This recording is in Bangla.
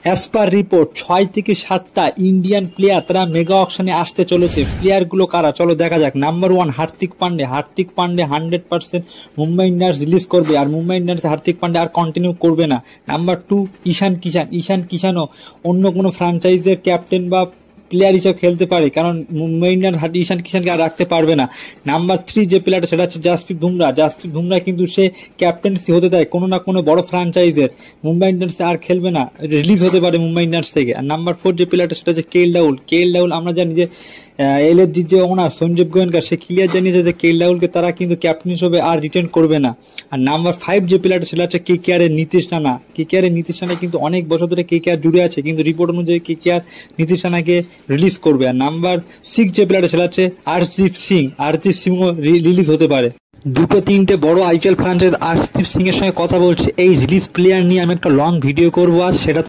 অ্যাজ পার রিপোর্ট 6 থেকে 7টা ইন্ডিয়ান প্লেয়ার তারা মেগা অকশনে আসতে চলেছে। প্লেয়ারগুলো কারা চলো দেখা যাক। Number 1 Hardik Pandey. Hardik Pandey 100% Mumbai Indians release করবে, আর মুম্বাই ইন্ডিয়ান্স হার্দিক পান্ডে আর কন্টিনিউ করবে না। নাম্বার 2 ঈশান কিষানও অন্য কোনো ফ্র্যাঞ্চাইজের ক্যাপ্টেন বা প্লেয়ার হিসেবে খেলতে পারে, কারণ মুম্বাই ইন্ডিয়ান্স ঈশান কিষানকে আর রাখতে পারবে না। নাম্বার 3 যে প্লেয়ারটা সেটা হচ্ছে জাসপ্রীত বুমরা কিন্তু সে ক্যাপ্টেন্সি হতে দেয় কোনো না কোনো বড় ফ্র্যাঞ্চাইজের, মুম্বাই ইন্ডিয়ান্সে আর খেলবে না, রিলিজ হতে পারে মুম্বাই ইন্ডিয়ান্স থেকে। আর নাম্বার 4 যে প্লেয়ারটা সেটা হচ্ছে কেএল রাহুল। আমরা জানি যে এলএসজির যে ওনার সঞ্জীব গোয়েঙ্কা সে ক্লিয়ার জানিয়েছে যে কেএল রাহুলকে তারা কিন্তু ক্যাপ্টেন হিসেবে আর রিটেন করবে না। আর নাম্বার 5 যে প্লেয়ারটা সেটা হচ্ছে কেকেআর এর নীতিশ রানা। কিন্তু অনেক বছর ধরে কেকেআর জুড়ে আছে, কিন্তু রিপোর্ট অনুযায়ী কেকেআর নীতিশ রানাকে রিলিজ করবে। আর নাম্বার 6 যে প্লেয়ারটা সেটা হচ্ছে আরজিৎ সিংও রিলিজ হতে পারে। 2-3টে বড় আইপিএল ফ্র্যাঞ্চাইজ আরজিৎ সিং এর সঙ্গে কথা বলছে এই রিলিজ প্লেয়ার নিয়ে। আমি একটা লং ভিডিও করবো আজ, সেটা